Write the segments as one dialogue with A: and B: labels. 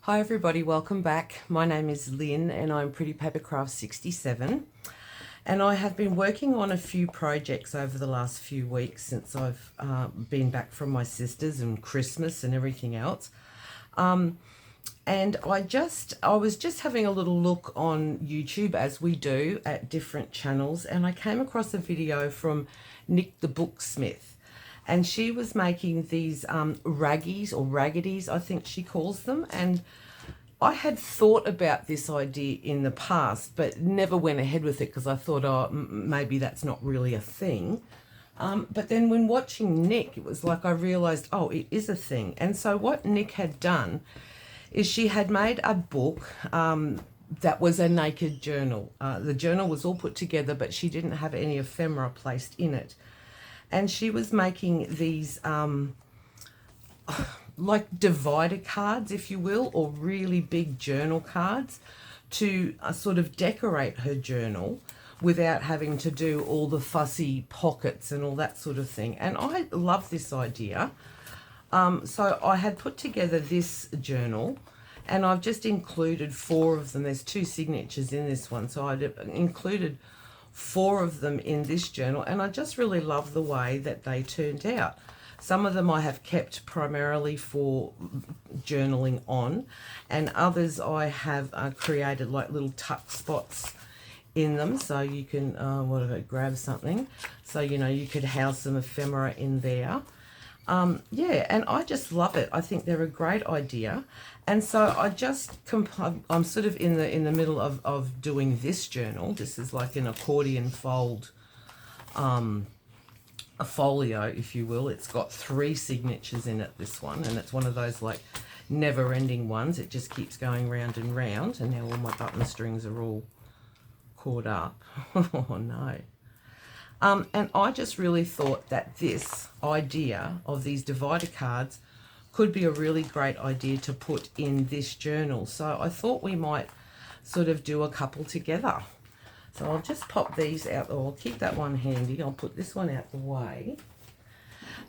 A: Hi everybody, welcome back. My name is Lynn and I'm Pretty Papercrafts 67, and I have been working on a few projects over the last few weeks since I've been back from my sisters and Christmas and everything else. And I was just having a little look on YouTube, as we do, at different channels, and I came across a video from Nik the Booksmith. And she was making these raggies, or raggedies, I think she calls them. And I had thought about this idea in the past, but never went ahead with it because I thought, oh, maybe that's not really a thing. But then when watching Nik, it was like I realised, oh, it is a thing. And so what Nik had done is she had made a book that was a naked journal. The journal was all put together, but she didn't have any ephemera placed in it. And she was making these like divider cards, if you will, or really big journal cards to sort of decorate her journal without having to do all the fussy pockets and all that sort of thing. And I love this idea. So I had put together this journal, and I've just included 4 of them. There's 2 signatures in this one, so I'd included 4 of them in this journal, and I just really love the way that they turned out. Some of them I have kept primarily for journaling on, and others I have created like little tuck spots in them, so you can grab something, so you could house some ephemera in there. Yeah, and I just love it. I think they're a great idea. And so I'm sort of in the middle of doing this journal. This is like an accordion fold, a folio, if you will. It's got 3 signatures in it, this one, and it's one of those like never-ending ones. It just keeps going round and round, and now all my button strings are all caught up. Oh no. And I just really thought that this idea of these divider cards could be a really great idea to put in this journal. So I thought we might sort of do a couple together. So I'll just pop these out, or I'll keep that one handy. I'll put this one out the way.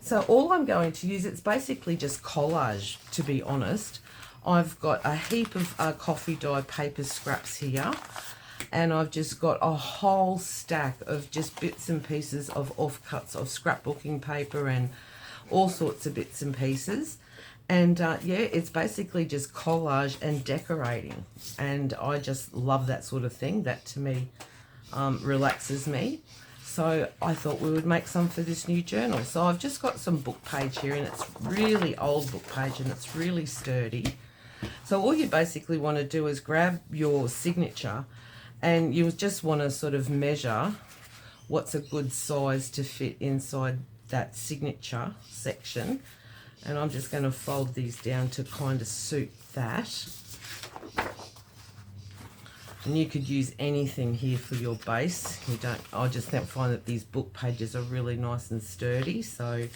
A: So all I'm going to use, it's basically just collage, to be honest. I've got a heap of coffee dye paper scraps here. And I've just got a whole stack of just bits and pieces of offcuts of scrapbooking paper and all sorts of bits and pieces. And yeah, it's basically just collage and decorating. And I just love that sort of thing. That to me relaxes me. So I thought we would make some for this new journal. So I've just got some book page here, and it's really old book page, and it's really sturdy. So all you basically want to do is grab your signature, and you just want to sort of measure what's a good size to fit inside that signature section. And I'm just going to fold these down to kind of suit that. And you could use anything here for your base. I just find that these book pages are really nice and sturdy, so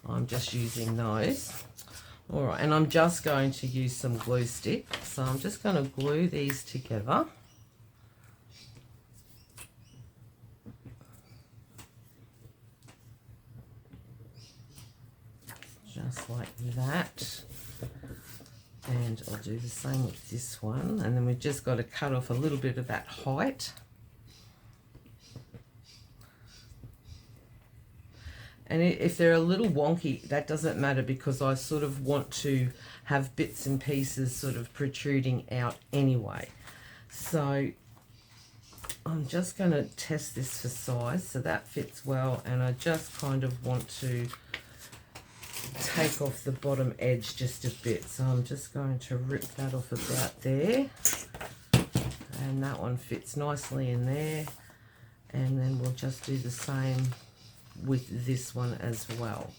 A: I'm just using those. All right, and I'm just going to use some glue stick. So I'm just going to glue these together. Just like that. And I'll do the same with this one. And then we've just got to cut off a little bit of that height. And if they're a little wonky, that doesn't matter, because I sort of want to have bits and pieces sort of protruding out anyway. So I'm just going to test this for size, so that fits well, and I just kind of want to take off the bottom edge just a bit. So I'm just going to rip that off about there, and that one fits nicely in there. And then we'll just do the same with this one as well.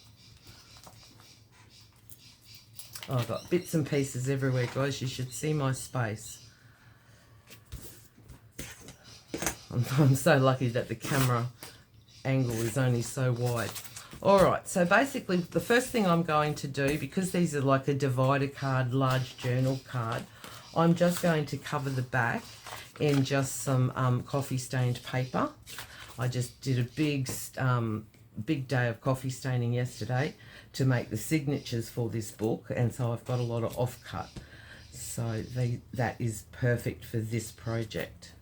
A: Oh, I've got bits and pieces everywhere, guys. You should see my space. I'm so lucky that the camera angle is only so wide. All right, so basically the first thing I'm going to do, because these are like a divider card, large journal card, I'm just going to cover the back in just some coffee stained paper. I just did a big day of coffee staining yesterday to make the signatures for this book, and so I've got a lot of offcut. So that is perfect for this project.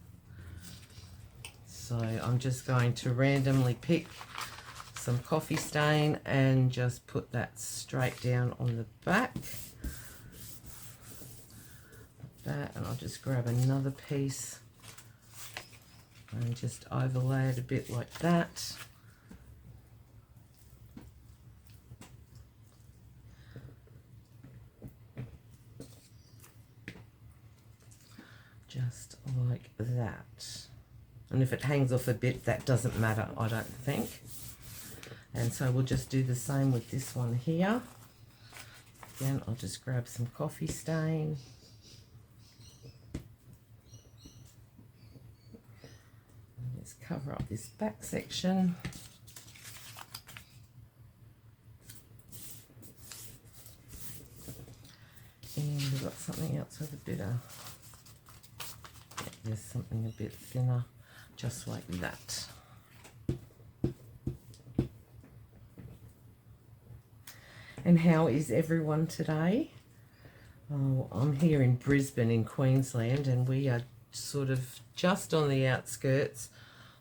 A: So I'm just going to randomly pick some coffee stain and just put that straight down on the back. That, and I'll just grab another piece and just overlay it a bit like that. Just like that. And if it hangs off a bit, that doesn't matter, I don't think. And so we'll just do the same with this one here. Again, I'll just grab some coffee stain. And just cover up this back section. And we've got something else with a bit of, there's something a bit thinner, just like that. And how is everyone today? Oh, I'm here in Brisbane in Queensland, and we are sort of just on the outskirts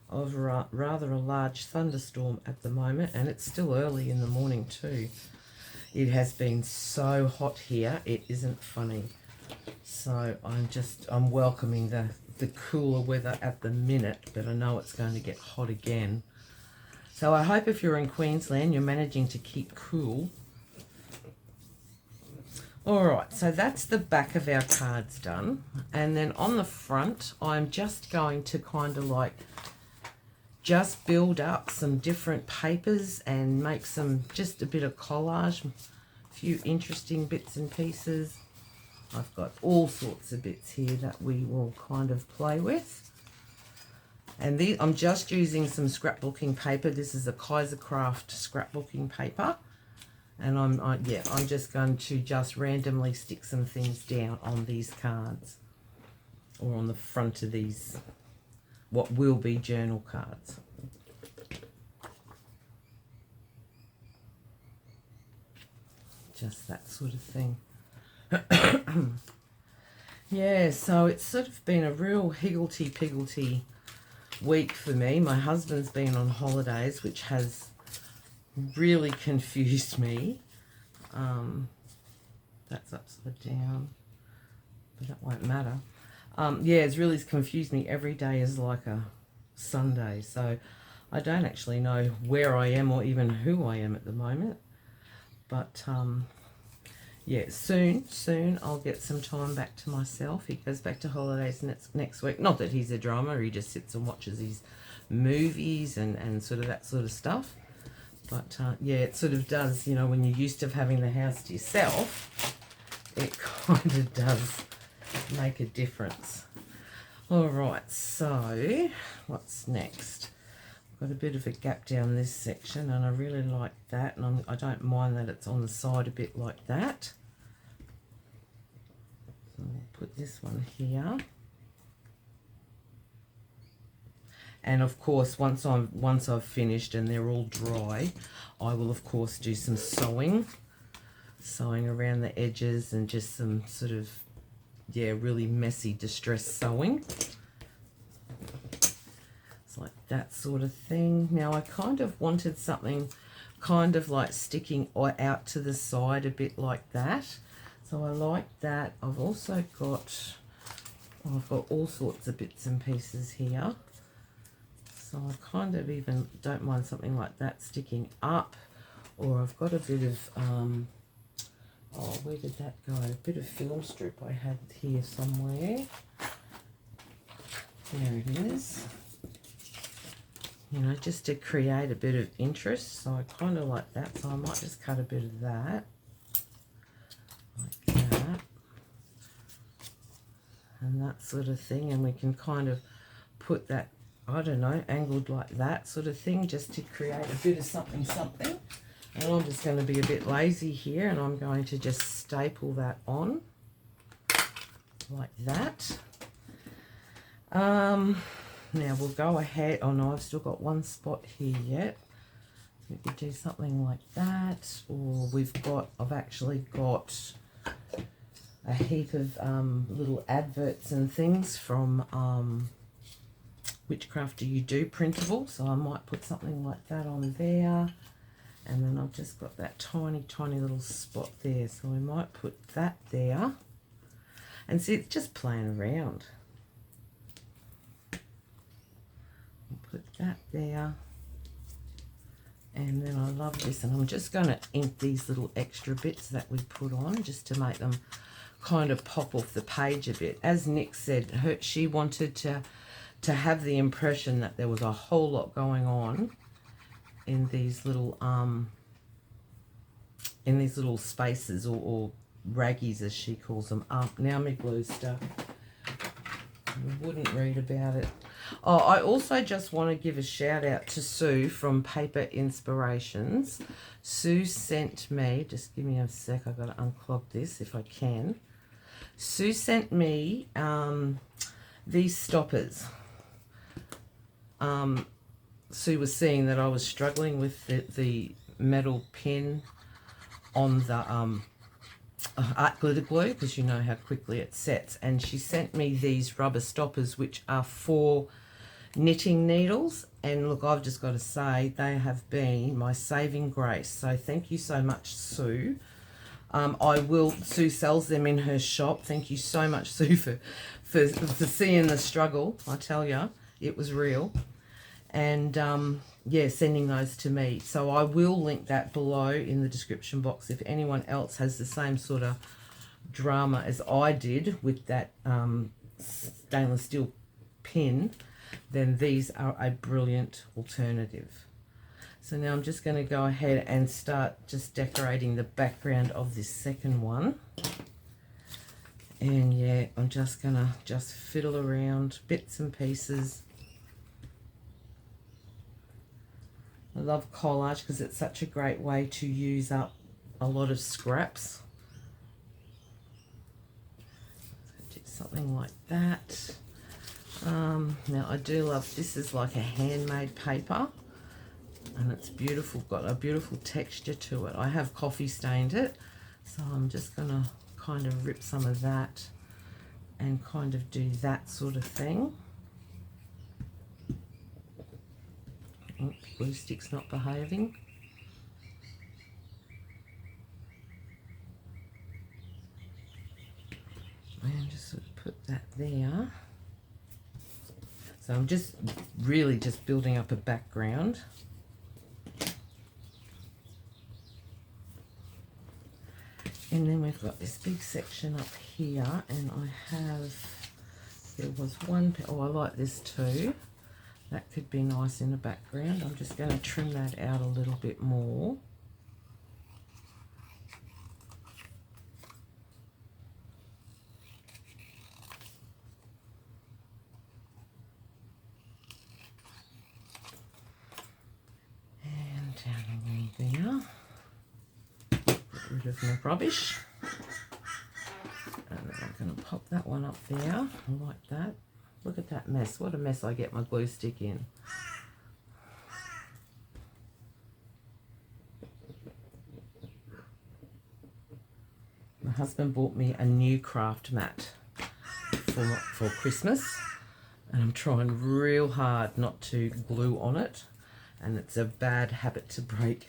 A: of rather a large thunderstorm at the moment, and it's still early in the morning too. It has been so hot here, it isn't funny. So I'm welcoming the cooler weather at the minute, but I know it's going to get hot again. So I hope if you're in Queensland, you're managing to keep cool. Alright, so that's the back of our cards done. And then on the front, I'm just going to kind of like just build up some different papers and make just a bit of collage, a few interesting bits and pieces. I've got all sorts of bits here that we will kind of play with. And I'm just using some scrapbooking paper. This is a Kaisercraft scrapbooking paper. And I'm just going to just randomly stick some things down on these cards, or on the front of these, what will be journal cards. Just that sort of thing. Yeah, so it's sort of been a real higgledy-piggledy week for me. My husband's been on holidays, which has really confused me. That's upside down, but that won't matter. Yeah, it's really confused me. Every day is like a Sunday, so I don't actually know where I am or even who I am at the moment. But yeah, soon I'll get some time back to myself. He goes back to holidays next week. Not that he's a drummer, he just sits and watches his movies and sort of that sort of stuff. But yeah, it sort of does, you know, when you're used to having the house to yourself, it kind of does make a difference. All right, so what's next? I've got a bit of a gap down this section, and I really like that, and I don't mind that it's on the side a bit like that. So I'll put this one here. And of course, once I've finished and they're all dry, I will of course do some sewing around the edges, and just some sort of, yeah, really messy distress sewing. It's like that sort of thing. Now I kind of wanted something kind of like sticking out to the side a bit like that. So I like that. I've also got, I've got all sorts of bits and pieces here. So I kind of even don't mind something like that sticking up. Or I've got a bit of, oh, where did that go? A bit of film strip I had here somewhere. There it is. You know, just to create a bit of interest. So I kind of like that. So I might just cut a bit of that. Like that. And that sort of thing. And we can kind of put that, I don't know, angled like that sort of thing, just to create a bit of something. And I'm just going to be a bit lazy here, and I'm going to just staple that on like that. Now we'll go ahead. Oh no, I've still got one spot here yet. We could do something like that, or I've actually got a heap of little adverts and things from WhichCraftDoYouDo printable, so I might put something like that on there. And then I've just got that tiny, tiny little spot there, so we might put that there. And see, it's just playing around. We'll put that there. And then I love this, and I'm just going to ink these little extra bits that we put on just to make them kind of pop off the page a bit. As Nick said, she wanted to have the impression that there was a whole lot going on in these little spaces, or raggies as she calls them. Now my glue stuff. I wouldn't read about it. Oh, I also just want to give a shout out to Sue from Paper Inspirations. Sue sent me, just give me a sec, I've got to unclog this if I can. Sue sent me these stoppers. Sue was seeing that I was struggling with the metal pin on the art glitter glue, because you know how quickly it sets, and she sent me these rubber stoppers, which are for knitting needles, and look, I've just got to say they have been my saving grace, so thank you so much, Sue. Sue sells them in her shop. Thank you so much, Sue, for seeing the struggle. I tell you, it was real. And yeah, sending those to me. So I will link that below in the description box if anyone else has the same sort of drama as I did with that stainless steel pin, then these are a brilliant alternative. So now I'm just going to go ahead and start just decorating the background of this second one. And yeah, I'm just going to fiddle around bits and pieces. I love collage because it's such a great way to use up a lot of scraps. So do something like that. Now I do love, this is like a handmade paper, and it's beautiful, got a beautiful texture to it. I have coffee stained it, so I'm just going to kind of rip some of that and kind of do that sort of thing. Glue stick's not behaving. And just sort of put that there. So I'm just really just building up a background. And then we've got this big section up here, and there was one, oh, I like this too. That could be nice in the background. I'm just going to trim that out a little bit more. And down along there. Get rid of my rubbish. And then I'm going to pop that one up there. I like that. Look at that mess. What a mess I get my glue stick in. My husband bought me a new craft mat for Christmas, and I'm trying real hard not to glue on it, and it's a bad habit to break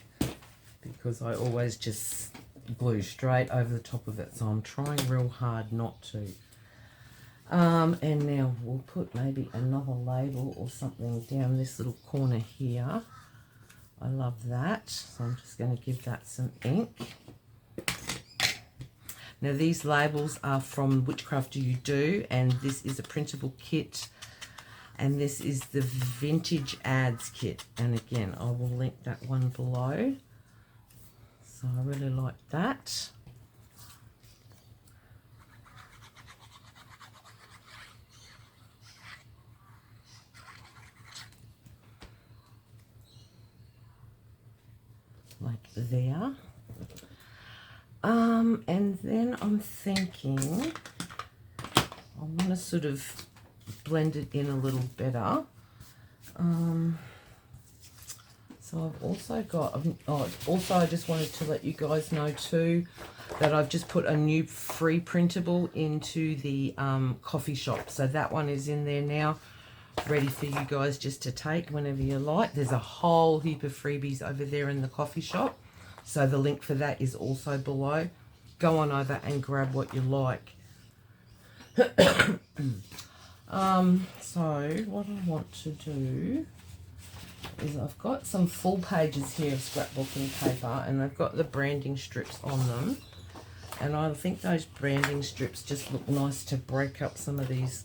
A: because I always just glue straight over the top of it, so I'm trying real hard not to. And now we'll put maybe another label or something down this little corner here. I love that. So I'm just going to give that some ink. Now these labels are from WhichCraftDoYouDo, and this is a printable kit, and this is the Vintage Ads kit. And again, I will link that one below. So I really like that. Like there. And then I'm thinking I want to sort of blend it in a little better. So So I've also got, also I just wanted to let you guys know too that I've just put a new free printable into the coffee shop. So that one is in there now, ready for you guys just to take whenever you like. There's a whole heap of freebies over there in the coffee shop. So the link for that is also below. Go on over and grab what you like. So what I want to do is I've got some full pages here of scrapbooking paper, and they've got the branding strips on them, and I think those branding strips just look nice to break up some of these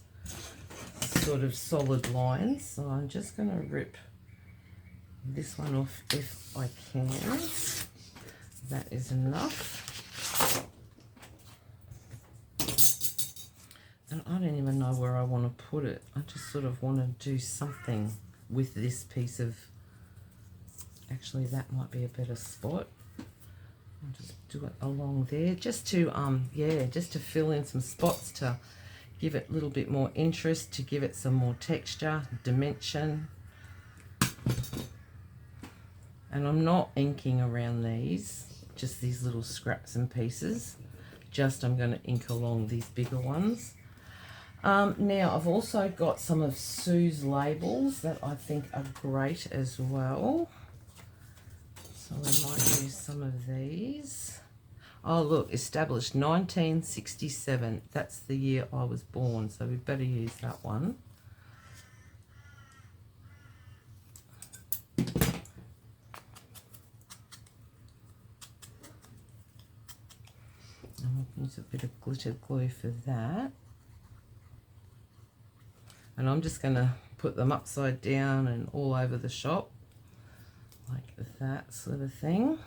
A: sort of solid lines. So I'm just going to rip this one off if I can. That is enough. And I don't even know where I want to put it. I just sort of want to do something with this piece of, actually that might be a better spot. I'll just do it along there just to yeah, just to fill in some spots, to give it a little bit more interest, to give it some more texture, dimension. And I'm not inking around these, just these little scraps and pieces. Just I'm going to ink along these bigger ones. Now I've also got some of Sue's labels that I think are great as well. So we might use some of these. Oh look, established 1967. That's the year I was born, so we better use that one. And we'll use a bit of glitter glue for that. And I'm just going to put them upside down and all over the shop, like that sort of thing.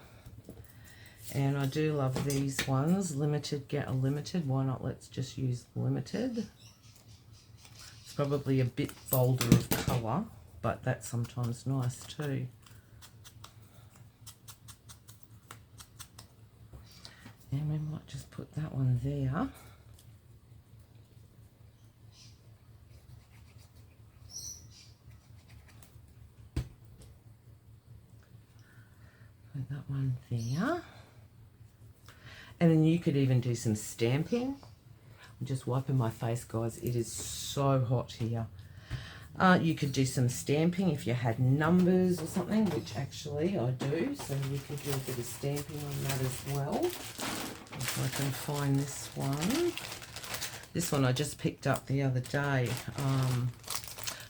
A: And I do love these ones, limited, get a limited. Why not? Let's just use limited. It's probably a bit bolder of colour, but that's sometimes nice too. And we might just put that one there. Put that one there. And then you could even do some stamping. I'm just wiping my face, guys. It is so hot here. You could do some stamping if you had numbers or something, which actually I do. So you could do a bit of stamping on that as well. If I can find this one. This one I just picked up the other day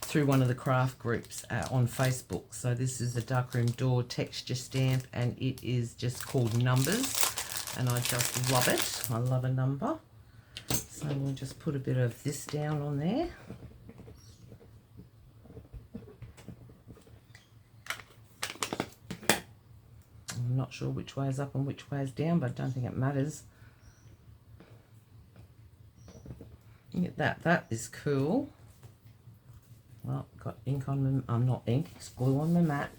A: through one of the craft groups on Facebook. So this is a darkroom door texture stamp, and it is just called Numbers. And I just love it. I love a number. So we'll just put a bit of this down on there. I'm not sure which way is up and which way is down, but I don't think it matters. Look at that. That is cool. Well, got ink on my, not ink, it's glue on my mat.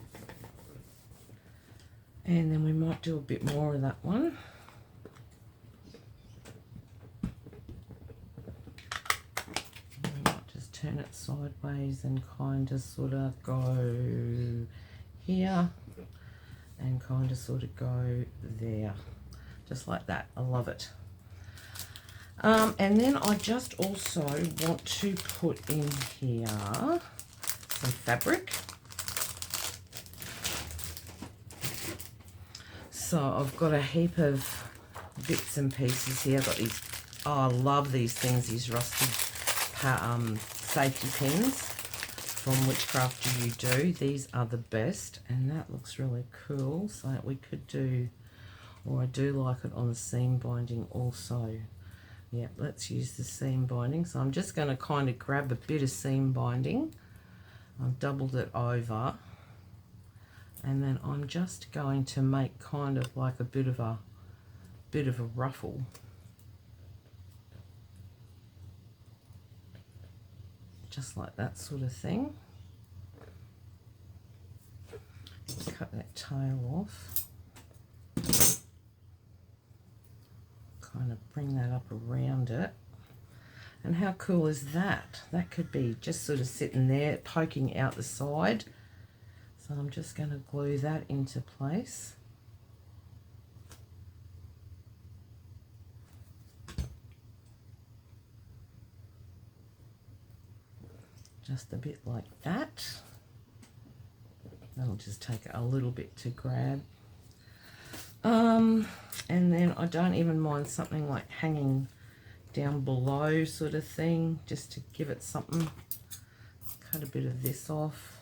A: And then we might do a bit more of that one. We might just turn it sideways and kind of sort of go here and kind of sort of go there. Just like that. I love it. And then I just also want to put in here some fabric. So I've got a heap of bits and pieces here. I've got these, oh, I love these things, these rusted safety pins from WhichCraftDoYouDo. These are the best, and that looks really cool. So we could do, or I do like it on the seam binding also. Yeah, let's use the seam binding. So I'm just going to kind of grab a bit of seam binding. I've doubled it over. And then I'm just going to make kind of like a bit of a ruffle. Just like that sort of thing. Cut that tail off. Kind of bring that up around it. And how cool is that? That could be just sort of sitting there poking out the side. So I'm just going to glue that into place. Just a bit like that. That'll just take a little bit to grab. And then I don't even mind something like hanging down below sort of thing, just to give it something. Cut a bit of this off.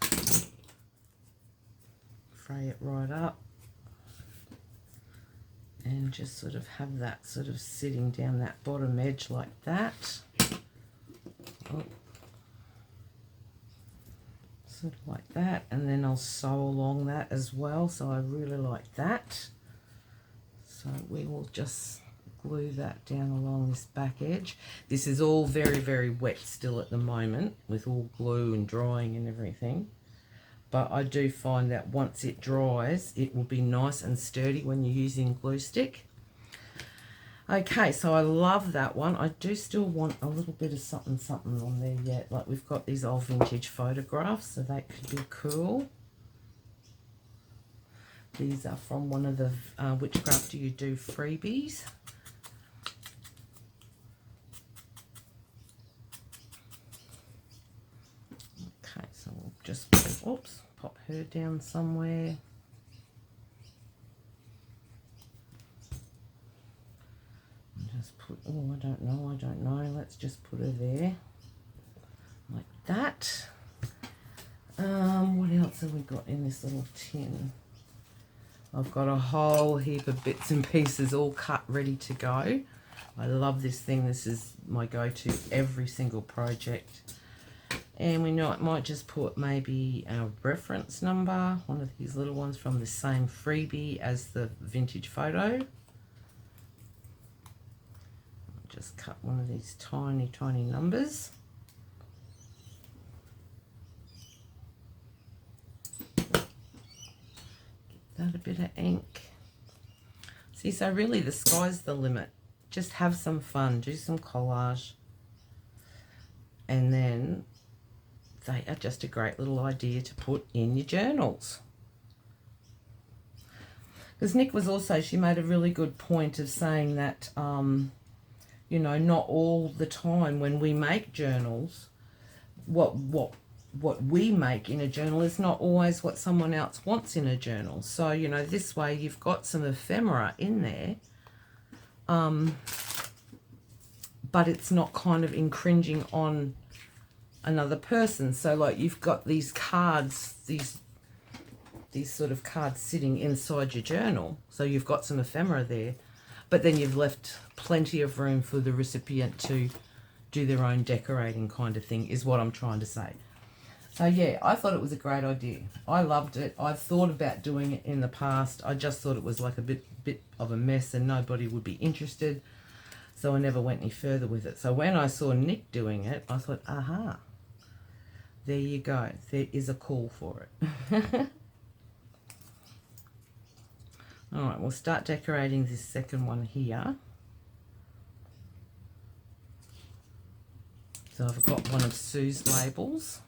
A: Fray it right up. And just sort of have that sort of sitting down that bottom edge like that. Oh. Sort of like that, and then I'll sew along that as well, so I really like that. So we will just glue that down along this back edge. This is all very, very wet still at the moment with all glue and drying and everything, but I do find that once it dries it will be nice and sturdy when you're using glue stick. Okay, so I love that one. I do still want a little bit of something on there yet. Like we've got these old vintage photographs, so that could be cool. These are from one of the WhichCraftDoYouDo freebies. Okay, so we'll just pop her down somewhere. I don't know. Let's just put her there, like that. What else have we got in this little tin? I've got a whole heap of bits and pieces all cut, ready to go. I love this thing. This is my go-to every single project. And we know it might just put maybe a reference number, one of these little ones from the same freebie as the vintage photo. Just cut one of these tiny, tiny numbers. Give that a bit of ink. See, so really the sky's the limit. Just have some fun, do some collage. And then they are just a great little idea to put in your journals. Because Nik was also, she made a really good point of saying that you know, not all the time when we make journals, what we make in a journal is not always what someone else wants in a journal. So, you know, this way you've got some ephemera in there, but it's not kind of infringing on another person. So, like, you've got these cards, these sort of cards sitting inside your journal. So you've got some ephemera there, but then you've left plenty of room for the recipient to do their own decorating kind of thing, is what I'm trying to say. So yeah, I thought it was a great idea. I loved it. I've thought about doing it in the past. I just thought it was like a bit of a mess and nobody would be interested. So I never went any further with it. So when I saw Nik doing it, I thought, aha, there you go. There is a call for it. All right, we'll start decorating this second one here. So I've got one of Sue's labels.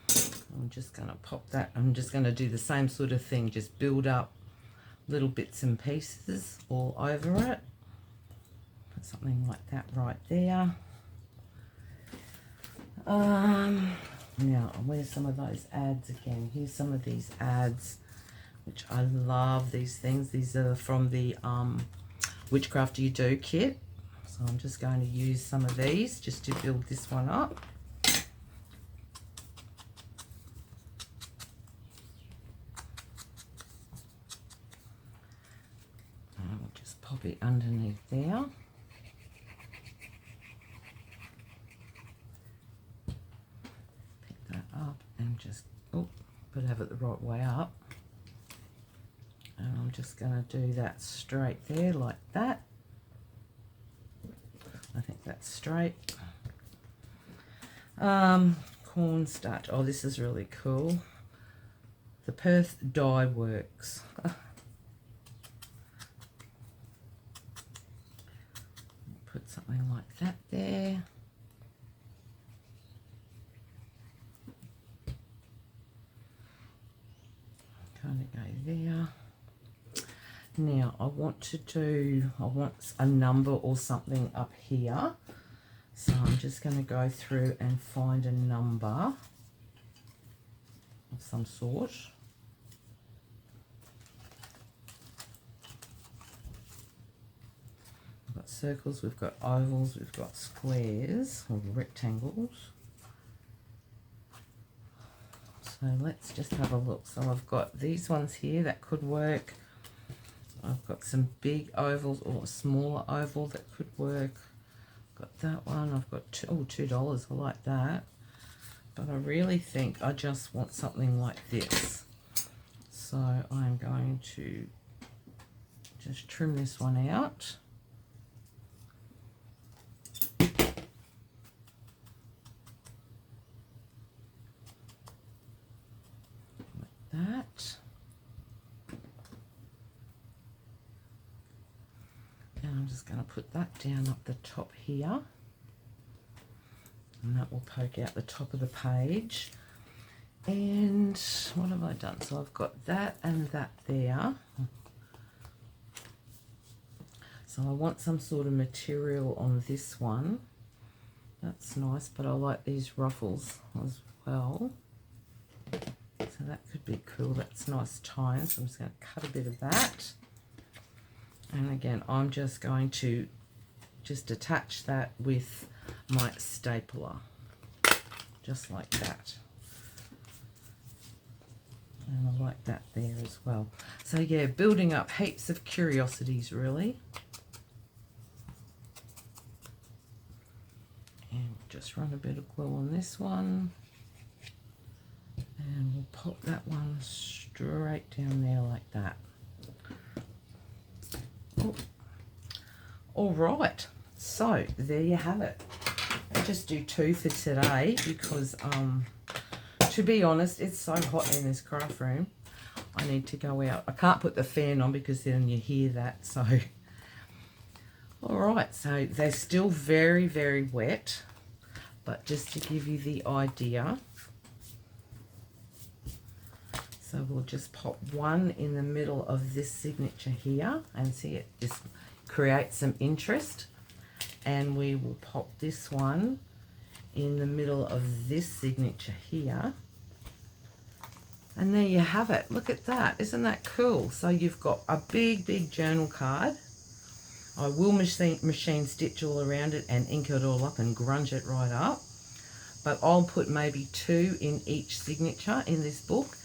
A: I'm just going to pop that. I'm just going to do the same sort of thing, just build up little bits and pieces all over it. Put something like that right there. Now, where's some of those ads again? Here's some of these ads, which I love these things. These are from the WhichCraftDoYouDo kit. So I'm just going to use some of these just to build this one up. And we'll just pop it underneath there. Up and just but have it the right way up, and I'm just going to do that straight there like that. I think that's straight. Cornstarch. Oh, this is really cool. The Perth Dye Works. Put something like that there. kind of go there. Now I want a number or something up here. So I'm just going to go through and find a number of some sort. We've got circles, we've got ovals, we've got squares or rectangles. So let's just have a look. So I've got these ones here that could work. I've got some big ovals or a smaller oval that could work. Got that one. I've got $2. I like that. But I really think I just want something like this. So I'm going to just trim this one out. That, and I'm just going to put that down up the top here, and that will poke out the top of the page. And what have I done? So I've got that and that there. So I want some sort of material on this one. That's nice, but I like these ruffles as well. So that could be cool. That's nice tone. So I'm just going to cut a bit of that. And again, I'm just going to just attach that with my stapler. Just like that. And I like that there as well. So yeah, building up heaps of curiosities really. And just run a bit of glue on this one. And we'll pop that one straight down there like that. Oh. All right, so there you have it. I'll just do 2 for today because, to be honest, it's so hot in this craft room. I need to go out. I can't put the fan on because then you hear that. So, all right, so they're still very, very wet. But just to give you the idea, so we'll just pop one in the middle of this signature here and see it just creates some interest. And we will pop this one in the middle of this signature here. And there you have it. Look at that. Isn't that cool? So you've got a big, big journal card. I will machine stitch all around it and ink it all up and grunge it right up. But I'll put maybe 2 in each signature in this book.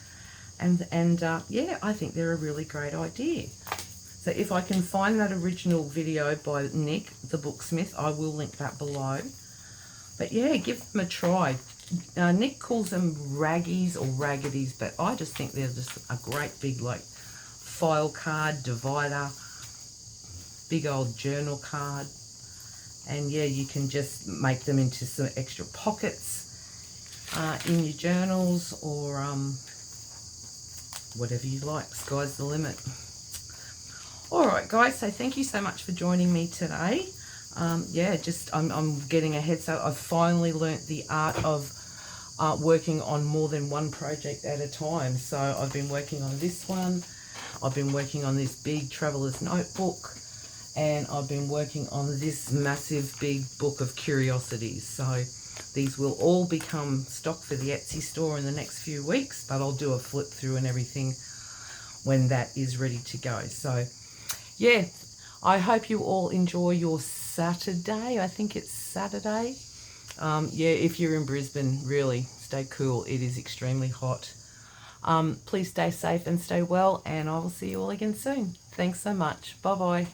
A: And yeah, I think they're a really great idea. So if I can find that original video by Nik the Booksmith, I will link that below. But yeah, give them a try. Nik calls them raggies or raggedies, but I just think they're just a great big like file card, divider, big old journal card. And yeah, you can just make them into some extra pockets in your journals or whatever you like. Sky's the limit. All right, guys, so thank you so much for joining me today. Yeah, just I'm getting ahead. So I've finally learnt the art of working on more than one project at a time. So I've been working on this one. I've been working on this big traveler's notebook. And I've been working on this massive big book of curiosities. So these will all become stock for the Etsy store in the next few weeks, but I'll do a flip through and everything when that is ready to go. So yeah, I hope you all enjoy your Saturday. I think it's Saturday. Yeah, if you're in Brisbane, really stay cool. It is extremely hot. Please stay safe and stay well, and I will see you all again soon. Thanks so much. Bye-bye.